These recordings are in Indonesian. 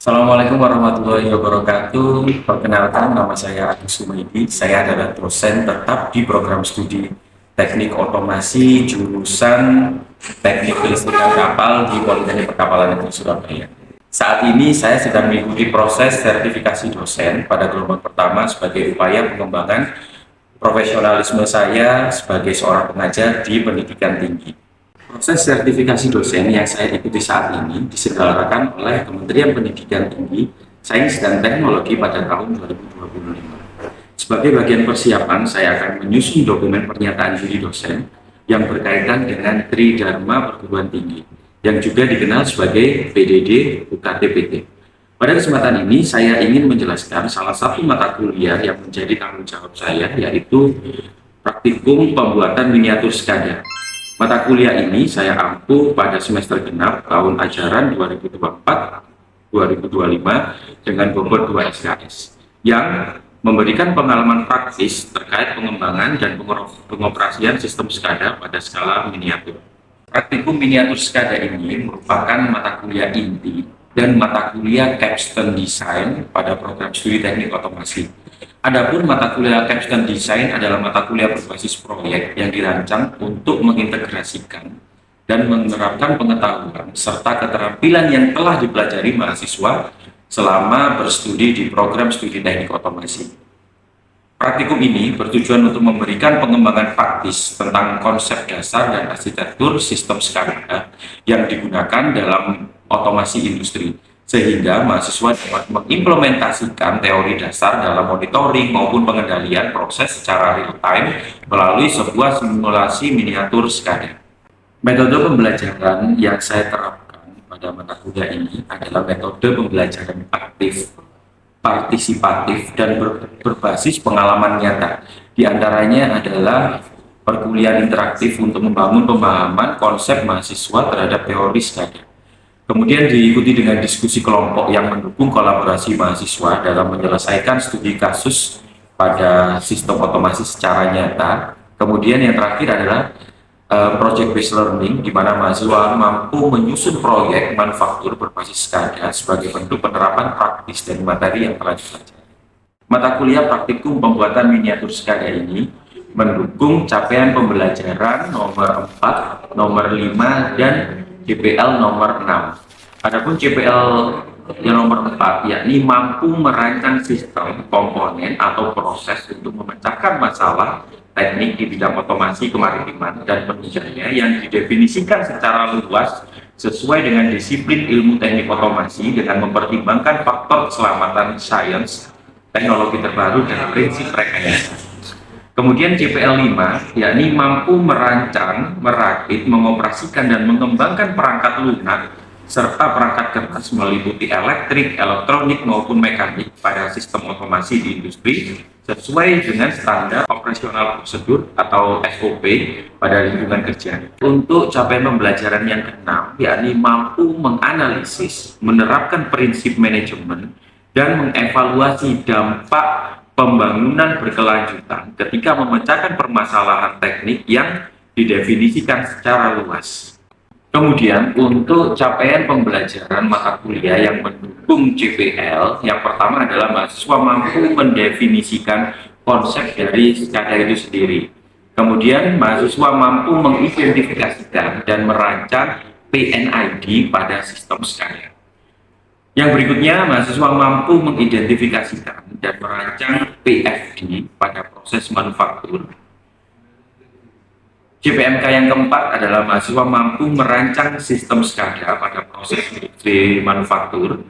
Assalamualaikum warahmatullahi wabarakatuh. Perkenalkan, nama saya Agus Sumaidi. Saya adalah dosen tetap di program studi Teknik Otomasi jurusan Teknik Kelistrikan Kapal di Politeknik Perkapalan Negeri Surabaya. Saat ini saya sedang mengikuti proses sertifikasi dosen pada gelombang pertama sebagai upaya pengembangan profesionalisme saya sebagai seorang pengajar di pendidikan tinggi. Proses sertifikasi dosen yang saya ikuti saat ini diselenggarakan oleh Kementerian Pendidikan Tinggi, Sains dan Teknologi pada tahun 2025. Sebagai bagian persiapan, saya akan menyusun dokumen pernyataan diri dosen yang berkaitan dengan Tridharma Perguruan Tinggi, yang juga dikenal sebagai PDD UKT-PT. Pada kesempatan ini, saya ingin menjelaskan salah satu mata kuliah yang menjadi tanggung jawab saya, yaitu praktikum pembuatan miniatur SCADA. Mata kuliah ini saya ampuh pada semester genap tahun ajaran 2024-2025 dengan bobot 2 SKS yang memberikan pengalaman praktis terkait pengembangan dan pengoperasian sistem SCADA pada skala miniatur. Praktikum miniatur SCADA ini merupakan mata kuliah inti dan mata kuliah capstone design pada program studi teknik otomasi. Adapun mata kuliah capstone design adalah mata kuliah berbasis proyek yang dirancang untuk mengintegrasikan dan menerapkan pengetahuan serta keterampilan yang telah dipelajari mahasiswa selama berstudi di program studi teknik otomasi. Praktikum ini bertujuan untuk memberikan pengembangan praktis tentang konsep dasar dan arsitektur sistem SCADA yang digunakan dalam otomasi industri, sehingga mahasiswa dapat mengimplementasikan teori dasar dalam monitoring maupun pengendalian proses secara real-time melalui sebuah simulasi miniatur SCADA. Metode pembelajaran yang saya terapkan pada mata kuliah ini adalah metode pembelajaran aktif, partisipatif, dan berbasis pengalaman nyata. Di antaranya adalah perkuliahan interaktif untuk membangun pemahaman konsep mahasiswa terhadap teori SCADA. Kemudian diikuti dengan diskusi kelompok yang mendukung kolaborasi mahasiswa dalam menyelesaikan studi kasus pada sistem otomasi secara nyata. Kemudian yang terakhir adalah project based learning, di mana mahasiswa mampu menyusun proyek manufaktur berbasis SCADA sebagai bentuk penerapan praktis dari materi yang telah dipelajari. Mata kuliah praktikum pembuatan miniatur SCADA ini mendukung capaian pembelajaran nomor 4, nomor 5, dan CPL nomor 6. Adapun CPL yang nomor 4 yakni mampu merancang sistem, komponen, atau proses untuk memecahkan masalah teknik di bidang otomasi kemaritiman dan penunjangnya yang didefinisikan secara luas sesuai dengan disiplin ilmu teknik otomasi dengan mempertimbangkan faktor keselamatan sains, teknologi terbaru, dan prinsip rekayasa. Kemudian CPL 5, yakni mampu merancang, merakit, mengoperasikan, dan mengembangkan perangkat lunak serta perangkat keras meliputi elektrik, elektronik, maupun mekanik pada sistem otomasi di industri sesuai dengan standar operasional prosedur atau SOP pada lingkungan kerja. Untuk capaian pembelajaran yang keenam, yakni mampu menganalisis, menerapkan prinsip manajemen, dan mengevaluasi dampak pembangunan berkelanjutan ketika memecahkan permasalahan teknik yang didefinisikan secara luas. Kemudian untuk capaian pembelajaran mata kuliah yang mendukung CPL, yang pertama adalah mahasiswa mampu mendefinisikan konsep dari SCADA itu sendiri. Kemudian mahasiswa mampu mengidentifikasikan dan merancang PNID pada sistem SCADA. Yang berikutnya, mahasiswa mampu mengidentifikasikan dan merancang PFD pada proses manufaktur. CPMK yang keempat adalah mahasiswa mampu merancang sistem SCADA pada proses industri manufaktur.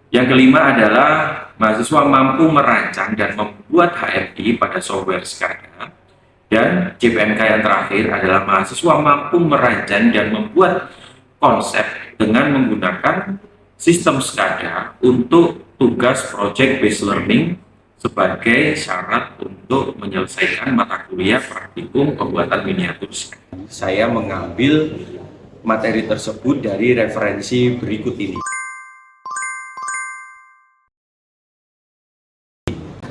Yang kelima adalah mahasiswa mampu merancang dan membuat HMI pada software SCADA. Dan CPNK yang terakhir adalah mahasiswa mampu merancang dan membuat konsep dengan menggunakan sistem SCADA untuk tugas project based learning sebagai syarat untuk menyelesaikan mata kuliah praktikum pembuatan miniatur SCADA. Saya mengambil materi tersebut dari referensi berikut ini.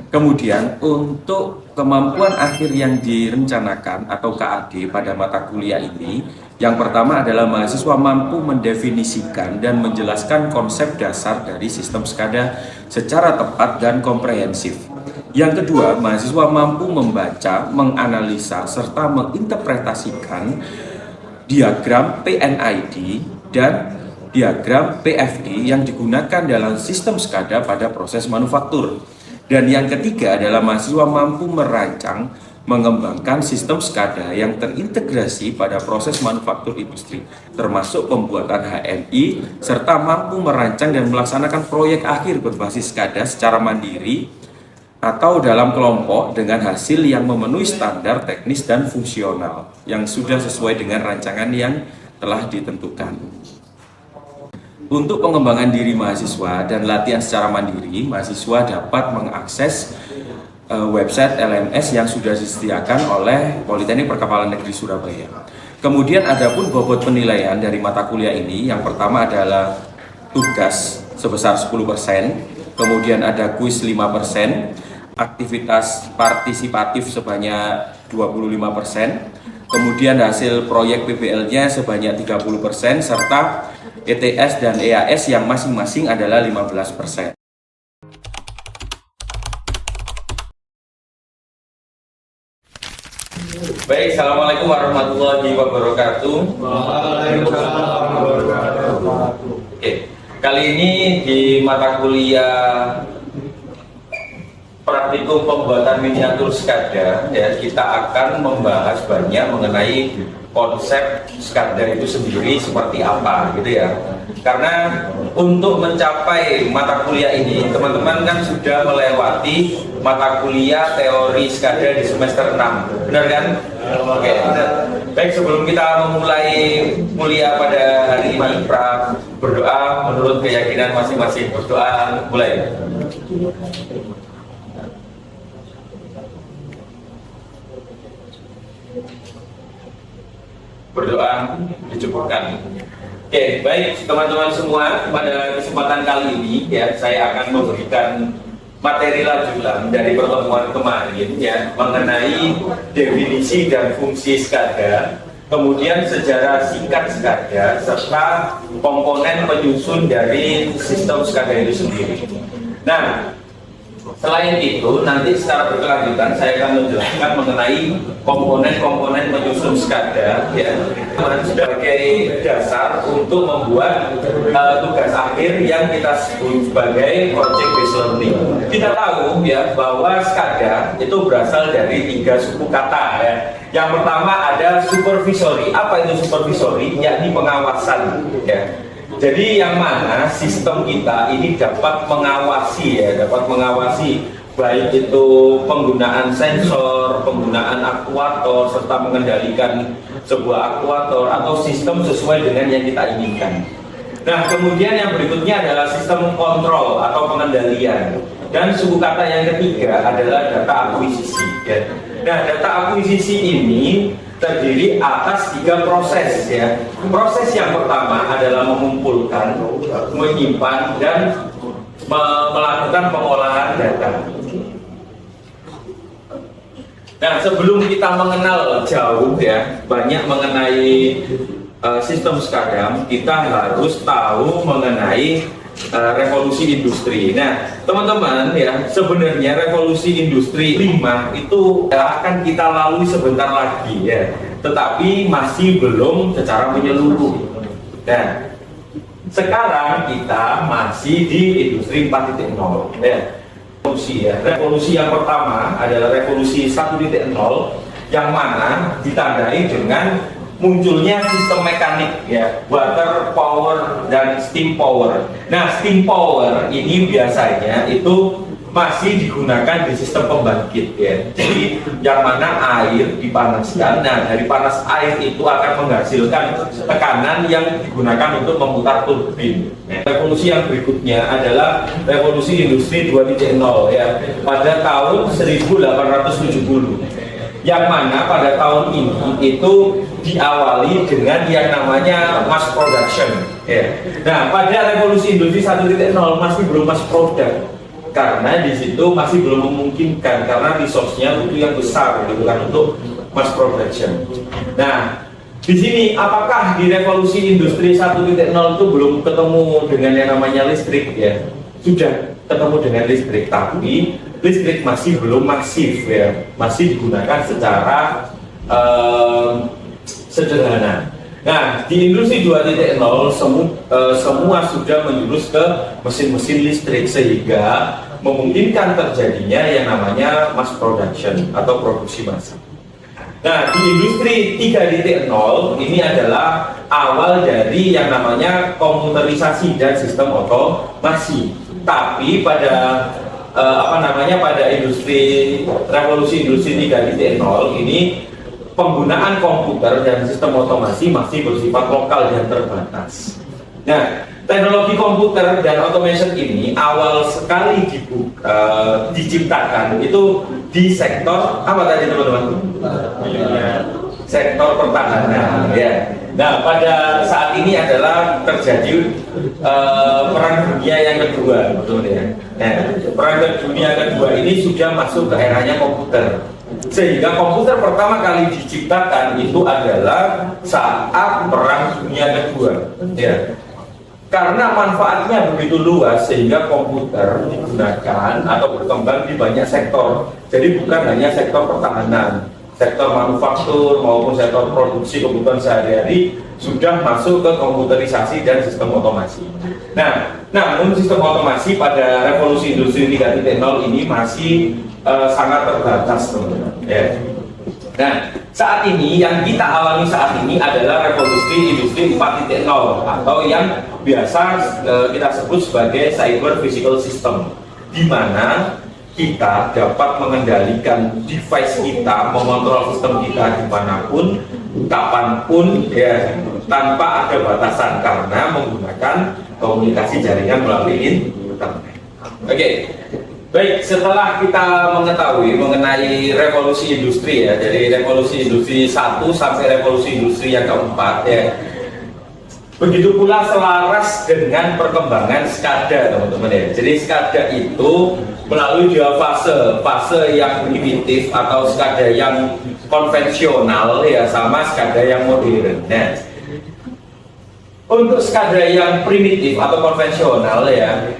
Kemudian untuk kemampuan akhir yang direncanakan atau KAD pada mata kuliah ini, yang pertama adalah mahasiswa mampu mendefinisikan dan menjelaskan konsep dasar dari sistem SCADA secara tepat dan komprehensif. Yang kedua, mahasiswa mampu membaca, menganalisa, serta menginterpretasikan diagram PNID dan diagram PFD yang digunakan dalam sistem SCADA pada proses manufaktur. Dan yang ketiga adalah mahasiswa mampu merancang, mengembangkan sistem SCADA yang terintegrasi pada proses manufaktur industri, termasuk pembuatan HMI, serta mampu merancang dan melaksanakan proyek akhir berbasis SCADA secara mandiri atau dalam kelompok dengan hasil yang memenuhi standar teknis dan fungsional yang sudah sesuai dengan rancangan yang telah ditentukan. Untuk pengembangan diri mahasiswa dan latihan secara mandiri, mahasiswa dapat mengakses website LMS yang sudah disediakan oleh Politeknik Perkapalan Negeri Surabaya. Kemudian ada pun bobot penilaian dari mata kuliah ini. Yang pertama adalah tugas sebesar 10%, kemudian ada kuis 5%, aktivitas partisipatif sebanyak 25%, kemudian hasil proyek PBL-nya sebanyak 30%, serta ETS dan EAS yang masing-masing adalah 15%. Baik, Assalamualaikum warahmatullahi wabarakatuh. Waalaikumsalam warahmatullahi wabarakatuh. Oke, kali ini di mata kuliah praktikum pembuatan miniatur SCADA, ya, kita akan membahas banyak mengenai konsep SCADA itu sendiri seperti apa, gitu ya. Karena untuk mencapai mata kuliah ini, teman-teman kan sudah melewati mata kuliah teori SCADA di semester 6, benar kan? Oke, baik, sebelum kita memulai kuliah pada hari ini, berdoa menurut keyakinan masing-masing. Berdoa, mulai. Berdoa dicukupkan. Oke, baik teman-teman semua, pada kesempatan kali ini ya saya akan memberikan materi lanjutan dari pertemuan kemarin ya mengenai definisi dan fungsi SCADA, kemudian sejarah singkat SCADA serta komponen penyusun dari sistem SCADA itu sendiri. Nah, selain itu, nanti secara berkelanjutan saya akan menjelaskan mengenai komponen-komponen penyusun SCADA ya, sebagai dasar untuk membuat tugas akhir yang kita sebut sebagai project based learning. Kita tahu ya bahwa SCADA itu berasal dari 3 suku kata ya. Yang pertama ada supervisory. Apa itu supervisory? Yakni pengawasan ya. Jadi yang mana sistem kita ini dapat mengawasi ya, dapat mengawasi baik itu penggunaan sensor, penggunaan aktuator, serta mengendalikan sebuah aktuator atau sistem sesuai dengan yang kita inginkan. Nah, kemudian yang berikutnya adalah sistem kontrol atau pengendalian. Dan suku kata yang ketiga adalah data akuisisi ya. Nah, data akuisisi ini terdiri atas 3 proses ya. Proses yang pertama adalah mengumpulkan, menyimpan, dan melakukan pengolahan data. Nah, sebelum kita mengenal jauh ya banyak mengenai sistem SCADA, kita harus tahu mengenai revolusi industri. Nah, teman-teman ya, sebenarnya revolusi industri 5 itu akan kita lalui sebentar lagi ya, tetapi masih belum secara menyeluruh. Nah, sekarang kita masih di industri 4.0 ya. Revolusi yang pertama adalah revolusi 1.0 yang mana ditandai dengan munculnya sistem mekanik ya, water power dan steam power. Nah, steam power ini biasanya itu masih digunakan di sistem pembangkit ya. Jadi yang mana air dipanaskan, nah dari panas air itu akan menghasilkan tekanan yang digunakan untuk memutar turbin. Revolusi yang berikutnya adalah revolusi industri 2.0 ya pada tahun 1870. Yang mana pada tahun ini itu diawali dengan yang namanya mass production ya. Nah, pada revolusi industri 1.0 masih belum mass product karena di situ masih belum memungkinkan karena resource-nya butuh yang besar gitu kan untuk mass production. Nah, di sini apakah di revolusi industri 1.0 itu belum ketemu dengan yang namanya listrik ya? Sudah ketemu dengan listrik, tapi listrik masih belum masif ya, masih digunakan secara sederhana. Nah, di industri 2.0 semua sudah menjurus ke mesin-mesin listrik sehingga memungkinkan terjadinya yang namanya mass production atau produksi massal. Nah, di industri 3.0 ini adalah awal dari yang namanya komputerisasi dan sistem otomasi. Tapi pada pada revolusi industri 3.0 ini penggunaan komputer dan sistem otomasi masih bersifat lokal dan terbatas. Nah, teknologi komputer dan automation ini awal sekali diciptakan itu di sektor apa tadi teman-teman? Sektor pertahanan ya. Nah, pada saat ini adalah terjadi perang dunia yang kedua, betul ya. Nah, perang dunia kedua ini sudah masuk ke eranya komputer. Sehingga komputer pertama kali diciptakan itu adalah saat perang dunia kedua ya. Karena manfaatnya begitu luas sehingga komputer digunakan atau berkembang di banyak sektor. Jadi bukan hanya sektor pertahanan, sektor manufaktur maupun sektor produksi kebutuhan sehari-hari sudah masuk ke komputerisasi dan sistem otomasi. Nah, namun sistem otomasi pada revolusi industri 3.0 ini masih sangat terbatas, teman-teman. Ya. Nah, saat ini yang kita alami saat ini adalah revolusi industri 4.0 atau yang biasa kita sebut sebagai cyber physical system, di mana kita dapat mengendalikan device kita, mengontrol sistem kita dimanapun, kapanpun, ya, tanpa ada batasan karena menggunakan komunikasi jaringan melalui internet. Oke. Baik, setelah kita mengetahui mengenai revolusi industri ya, dari revolusi industri 1 sampai revolusi industri yang keempat ya, begitu pula selaras dengan perkembangan SCADA teman-teman ya. Jadi SCADA itu melalui dua fase yang primitif atau SCADA yang konvensional ya, sama SCADA yang modern. Nah, untuk SCADA yang primitif atau konvensional ya,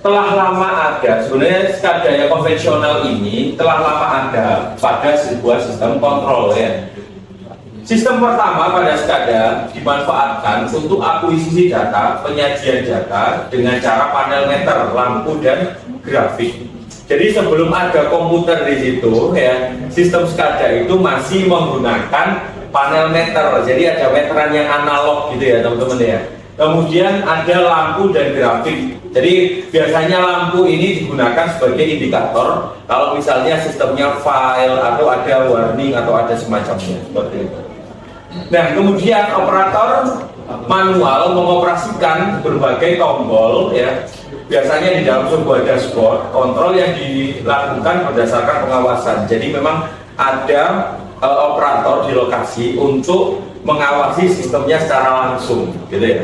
telah lama ada. Sebenarnya SCADA yang konvensional ini telah lama ada pada sebuah sistem kontrol ya. Sistem pertama pada SCADA dimanfaatkan untuk akuisisi data, penyajian data dengan cara panel meter, lampu dan grafik. Jadi sebelum ada komputer di situ ya, sistem SCADA itu masih menggunakan panel meter. Jadi ada meteran yang analog gitu ya teman-teman ya. Kemudian ada lampu dan grafik. Jadi biasanya lampu ini digunakan sebagai indikator kalau misalnya sistemnya file atau ada warning atau ada semacamnya seperti itu. Nah, kemudian operator manual mengoperasikan berbagai tombol ya. Biasanya di dalam sebuah dashboard kontrol yang dilakukan berdasarkan pengawasan. Jadi memang ada operator di lokasi untuk mengawasi sistemnya secara langsung gitu ya.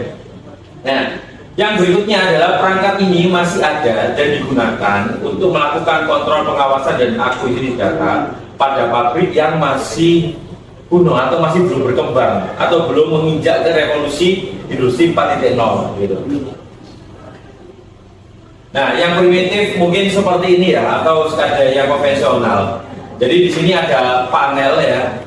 Nah, yang berikutnya adalah perangkat ini masih ada dan digunakan untuk melakukan kontrol pengawasan dan akuisisi data pada pabrik yang masih kuno atau masih belum berkembang atau belum menginjak ke revolusi industri 4.0 gitu. Nah, yang primitif mungkin seperti ini ya, atau SCADA yang konvensional. Jadi di sini ada panel ya,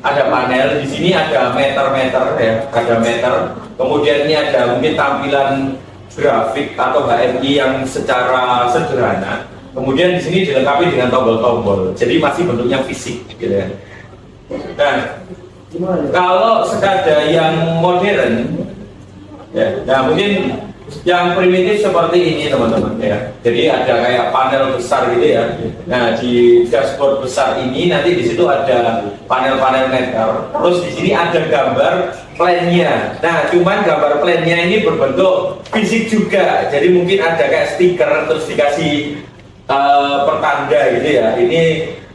ada panel, di sini ada meter-meter ya, ada meter. Kemudian ini ada mungkin tampilan grafik atau HMI yang secara sederhana. Kemudian di sini dilengkapi dengan tombol-tombol. Jadi masih bentuknya fisik gitu ya. Nah, kalau SCADA yang modern ya, nah mungkin yang primitif seperti ini teman-teman ya. Jadi ada kayak panel besar gitu ya. Nah di dashboard besar ini nanti di situ ada panel-panel meter. Terus di sini ada gambar plannya. Nah cuman gambar plannya ini berbentuk fisik juga. Jadi mungkin ada kayak stiker terus dikasih pertanda gitu ya. Ini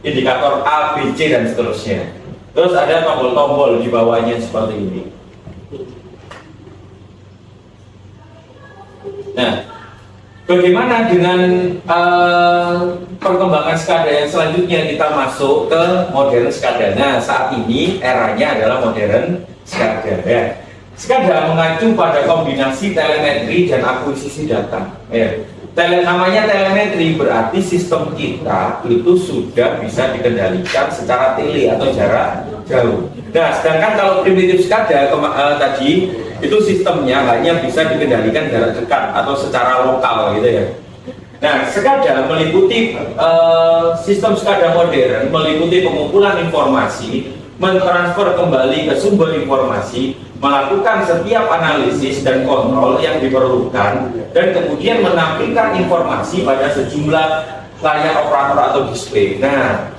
indikator A, B, C dan seterusnya. Terus ada tombol-tombol di bawahnya seperti ini. Nah, bagaimana dengan perkembangan SCADA yang selanjutnya kita masuk ke modern SCADA? Nah, saat ini eranya adalah modern SCADA. Ya. SCADA mengacu pada kombinasi telemetri dan akuisisi data. Ya. Namanya telemetri berarti sistem kita itu sudah bisa dikendalikan secara tele atau jarak jauh. Nah, sedangkan kalau primitif SCADA tadi itu sistemnya hanya bisa dikendalikan jarak dekat atau secara lokal gitu ya. Nah, SCADA meliputi sistem SCADA modern meliputi pengumpulan informasi, mentransfer kembali ke sumber informasi, melakukan setiap analisis dan kontrol yang diperlukan, dan kemudian menampilkan informasi pada sejumlah layar operator atau display. Nah,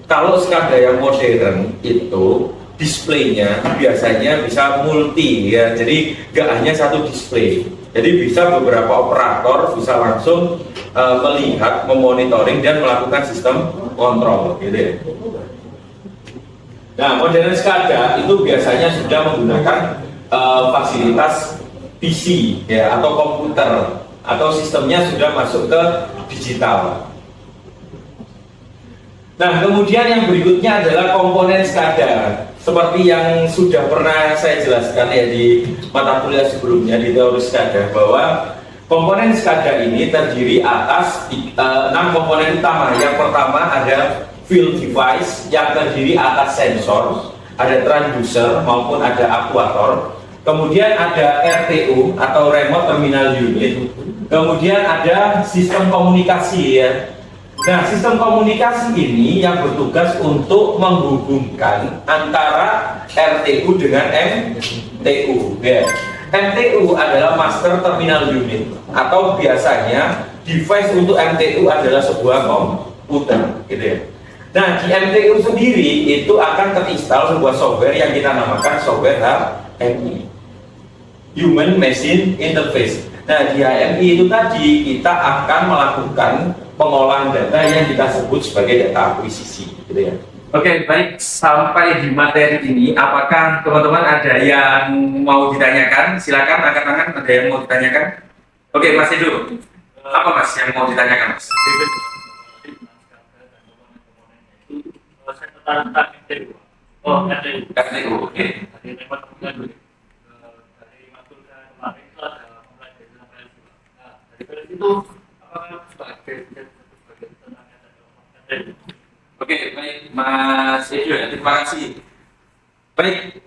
kalau SCADA yang modern itu displaynya biasanya bisa multi ya, jadi gak hanya satu display. Jadi bisa beberapa operator bisa langsung melihat, memonitoring dan melakukan sistem kontrol gitu ya. Nah, modern SCADA itu biasanya sudah menggunakan fasilitas PC ya atau komputer atau sistemnya sudah masuk ke digital. Nah, kemudian yang berikutnya adalah komponen SCADA. Seperti yang sudah pernah saya jelaskan ya di mata kuliah sebelumnya di teori SCADA, bahwa komponen SCADA ini terdiri atas 6 komponen utama. Yang pertama ada field device yang terdiri atas sensor, ada transducer maupun ada aktuator. Kemudian ada RTU atau remote terminal unit. Kemudian ada sistem komunikasi ya. Nah, sistem komunikasi ini yang bertugas untuk menghubungkan antara RTU dengan MTU. Ya. MTU adalah Master Terminal Unit atau biasanya device untuk MTU adalah sebuah komputer, gitu ya. Nah, di MTU sendiri itu akan terinstal sebuah software yang kita namakan software HMI, Human Machine Interface. Nah, di HMI itu tadi kita akan melakukan pengolahan data yang kita sebut sebagai data akuisisi, gitu ya. Oke, baik. Sampai di materi ini, apakah teman-teman ada yang mau ditanyakan? Silakan angkat tangan. Ada yang mau ditanyakan? Oke, Mas Edo. Apa Mas yang mau ditanyakan, Mas? Oh, RTU. RTU, oke. Oke, baik Mas Edo ya, terima kasih. Baik,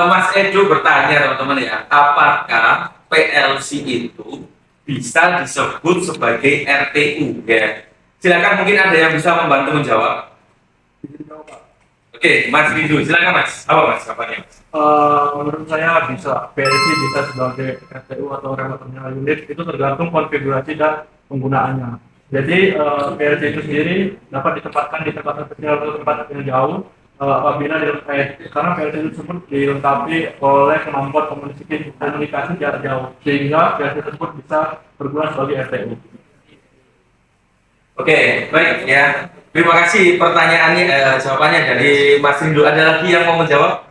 Mas Edo bertanya teman-teman ya, apakah PLC itu bisa disebut sebagai RTU ya? Silakan, mungkin ada yang bisa membantu menjawab. Oke, Mas Rindu, silakan Mas. Apa Mas? Kapannya Mas? Menurut saya bisa, PLC bisa sebagai RTU atau remote terminal unit, itu tergantung konfigurasi dan penggunaannya. Jadi PLC itu sendiri dapat ditempatkan di tempat kecil atau tempat yang jauh apabila karena PLC tersebut dilengkapi oleh kemampuan komunikasi jarak jauh, sehingga PLC tersebut bisa berguna sebagai RTU. Oke, baik ya. Terima kasih pertanyaannya, jawabannya dari Mas Rindu. Ada lagi yang mau menjawab?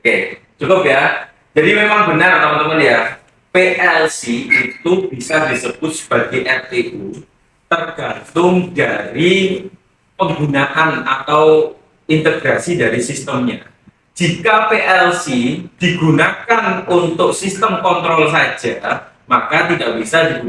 Oke, cukup ya. Jadi memang benar teman-teman ya, PLC itu bisa disebut sebagai RTU tergantung dari penggunaan atau integrasi dari sistemnya. Jika PLC digunakan untuk sistem kontrol saja, maka tidak bisa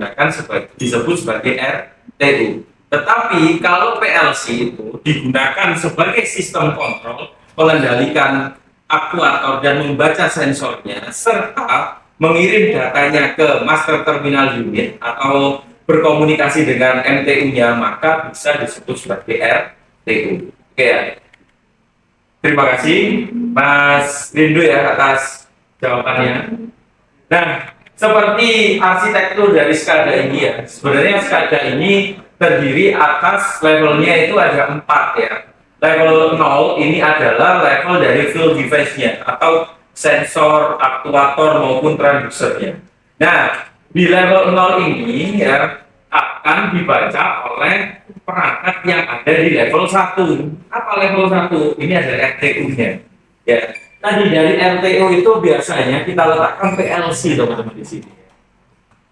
disebut sebagai RTU. Tetapi kalau PLC itu digunakan sebagai sistem kontrol, mengendalikan aktuator dan membaca sensornya, serta mengirim datanya ke master terminal unit atau berkomunikasi dengan MTU-nya, maka bisa disebut sebagai RTU. Oke ya. Terima kasih Mas Rindu ya atas jawabannya. Nah, seperti arsitektur dari SCADA ini ya. Sebenarnya SCADA ini terdiri atas levelnya itu ada 4 ya. Level 0 ini adalah level dari field device-nya atau sensor, aktuator maupun transducernya. Nah, di level 0 ini ya akan dibaca oleh perangkat yang ada di level 1. Apa level 1? Ini ada RTU-nya. Ya. Tadi dari RTU itu biasanya kita letakkan PLC teman-teman di sini.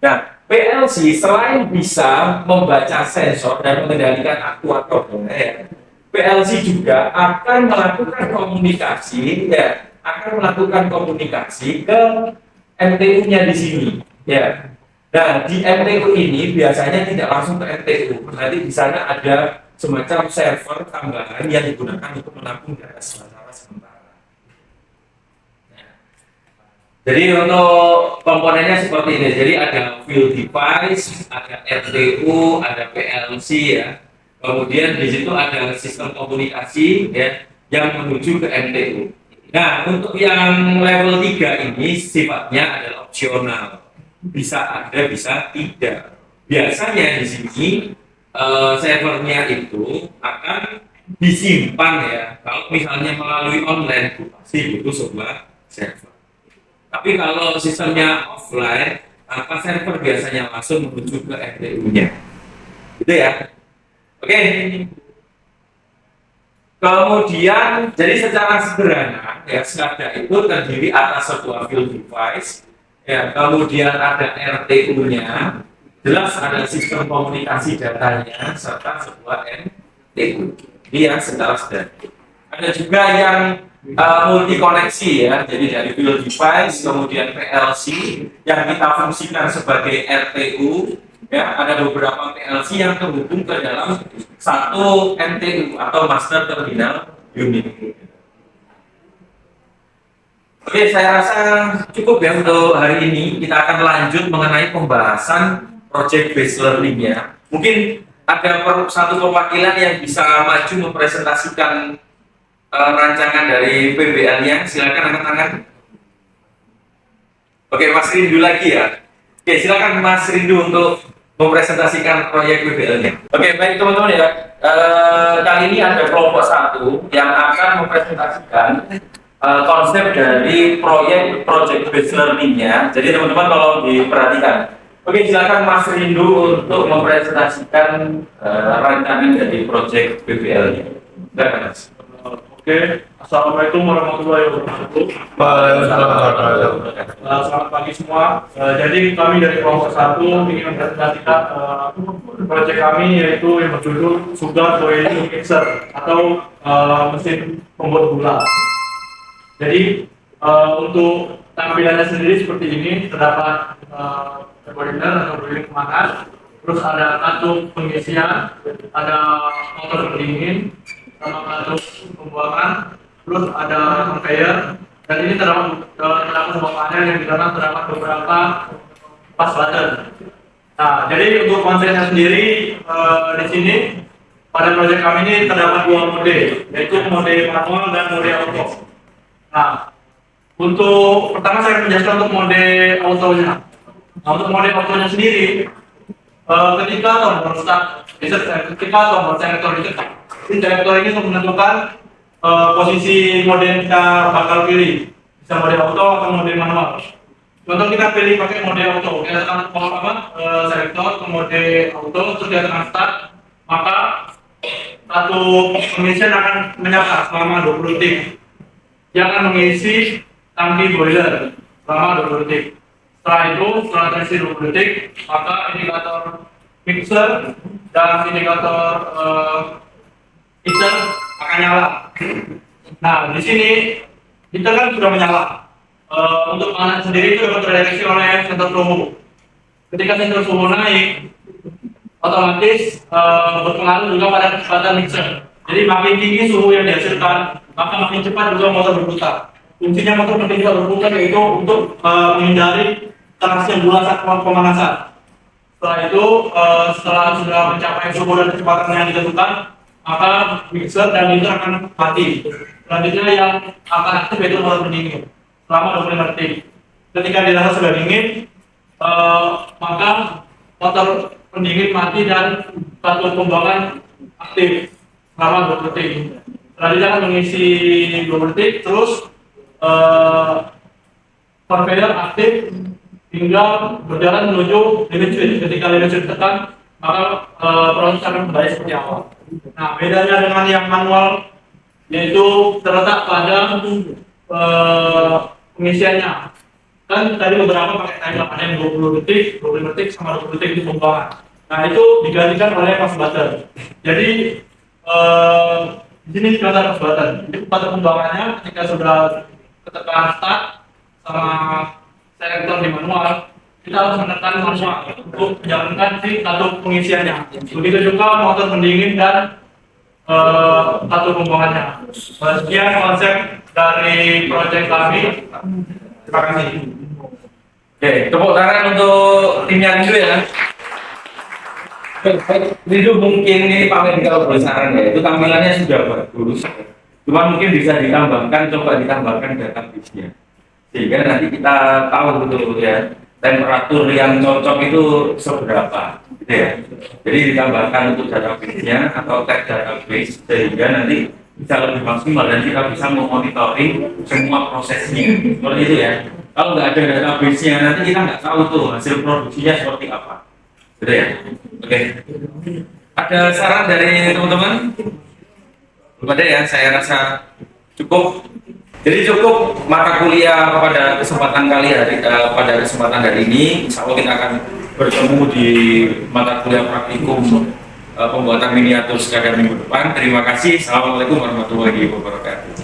Nah, PLC selain bisa membaca sensor dan mengendalikan aktuator, ya, PLC juga akan melakukan komunikasi, ya, ke MTU-nya di sini, ya. Nah, di MTU ini biasanya tidak langsung ke MTU, nanti di sana ada semacam server tambahan yang digunakan untuk menampung data sementara. Jadi untuk komponennya seperti ini. Jadi ada field device, ada RTU, ada PLC ya. Kemudian di situ ada sistem komunikasi ya yang menuju ke MTU. Nah, untuk yang level 3 ini sifatnya adalah opsional. Bisa ada, bisa tidak. Biasanya di sini servernya itu akan disimpan ya. Kalau misalnya melalui online pasti butuh sebuah server. Tapi kalau sistemnya offline, maka server biasanya langsung menuju ke MTU-nya. Gitu ya. Oke. Kemudian, jadi secara sederhana, ya SCADA itu terdiri atas sebuah field device, ya, kemudian ada RTU-nya, jelas ada sistem komunikasi datanya, serta sebuah MTU. Ini yang secara sederhana. Ada juga yang multi koneksi ya, jadi dari field device, kemudian PLC yang kita fungsikan sebagai RTU. Ya, ada beberapa PLC yang terhubung ke dalam satu MTU atau Master Terminal Unit. Oke, saya rasa cukup ya untuk hari ini. Kita akan lanjut mengenai pembahasan project based learning-nya. Mungkin ada satu perwakilan yang bisa maju mempresentasikan rancangan dari PBL-nya. Silakan angkat tangan. Oke, Mas Rindu lagi ya. Oke, silakan Mas Rindu untuk mempresentasikan proyek PBL-nya. Oke, baik teman-teman ya. Kali ini ada kelompok 1 yang akan mempresentasikan konsep dari proyek project based learning-nya. Jadi teman-teman kalau diperhatikan. Oke, silakan Mas Rindu untuk mempresentasikan rancangan dari proyek PBL-nya. Silakan Mas. Oke, Assalamualaikum warahmatullahi wabarakatuh. Selamat pagi semua. Jadi kami dari kelompok 1 ingin mempresentasikan proyek kami yaitu yang berjudul Sugar Boiling Mixer atau mesin pembuat gula. Jadi untuk tampilannya sendiri seperti ini, terdapat boiler atau boiling pemanas, terus ada kantung pengisian, ada motor pendingin, sama kantung pembuangan, terus ada conveyor, dan ini terdapat sebuah panel yang di dalam terdapat beberapa pas button. Nah, jadi untuk konsepnya sendiri di sini pada proyek kami ini terdapat 2 mode, yaitu mode manual dan mode auto. Nah, untuk pertama saya menjelaskan untuk mode autonya. Nah, untuk mode autonya sendiri, ketika tombol start, ketika tombol selektor ditekan, selektor ini untuk menentukan posisi mode yang kita bakal pilih, bisa mode auto atau mode manual. Contoh kita pilih pakai mode auto, kita tekan selektor ke mode auto, terus kita tekan start, maka satu pengisian akan menyala selama 20 detik. Dia akan mengisi tangki boiler selama 20 detik. Setelah itu, setelah terisi 20 detik, maka indikator mixer dan indikator heater akan nyala. Nah, di sini heater kan sudah menyala. Untuk panas sendiri itu dapat terdeteksi oleh sensor suhu. Ketika sensor suhu naik, otomatis berpengaruh juga pada kecepatan mixer. Jadi makin tinggi suhu yang dihasilkan, maka makin cepat juga motor berputar. Fungsinya motor penting juga berputar yaitu untuk menghindari terasnya gula saat pemanasan. Setelah itu, setelah sudah mencapai suhu dan kecepatan yang ditentukan, maka mixer dan heater akan mati. Selanjutnya yang akan aktif yaitu motor pendingin selama 25 detik. Ketika dirasa sudah dingin, maka motor pendingin mati dan satu pembuangan aktif selama 20 detik. Selanjutnya akan mengisi 20 detik, terus conveyor aktif hingga berjalan menuju limit switch. Ketika limit switch tekan, maka proses akan kembali seperti awal. Nah, bedanya dengan yang manual yaitu terletak pada pengisiannya. Kan tadi beberapa pakai timer, ada yang 20 detik, 25 detik, sama 20 detik itu pembuangan. Nah, itu digantikan oleh fast button. Jadi di sini kelihatan fast button. Jadi pada pembuangannya ketika sudah ketekan start sama selektor di manual, kita harus menekan manual untuk menjalankan si satu pengisiannya. Begitu juga motor pendingin dan satu pembuangannya. Sekian konsep dari proyek kami. Terima kasih. Oke, tepuk tangan untuk timnya dulu ya. Itu mungkin ini Pak Medi kalau boleh saran ya, itu tampilannya sudah bagus. Cuma mungkin bisa ditambahkan, coba ditambahkan database-nya. Sehingga nanti kita tahu betul ya temperatur yang cocok itu seberapa, gitu ya. Jadi ditambahkan untuk database-nya atau tag database sehingga nanti bisa lebih maksimal dan kita bisa memonitoring semua prosesnya. Seperti itu ya. Kalau nggak ada database-nya nanti kita nggak tahu tuh hasil produksinya seperti apa. Gitu ya. Oke. Ada saran dari teman-teman? Belum ada ya, saya rasa cukup. Jadi cukup mata kuliah pada kesempatan pada kesempatan hari ini. Insya Allah kita akan bertemu di mata kuliah praktikum pembuatan miniatur SCADA minggu depan. Terima kasih. Assalamualaikum warahmatullahi wabarakatuh.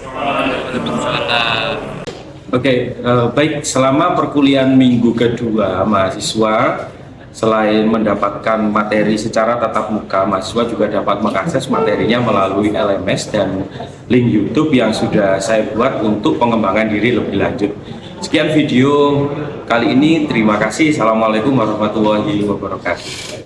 Oke, baik, selama perkuliahan minggu kedua mahasiswa selain mendapatkan materi secara tatap muka, mahasiswa juga dapat mengakses materinya melalui LMS dan link YouTube yang sudah saya buat untuk pengembangan diri lebih lanjut. Sekian video kali ini, terima kasih. Assalamualaikum warahmatullahi wabarakatuh.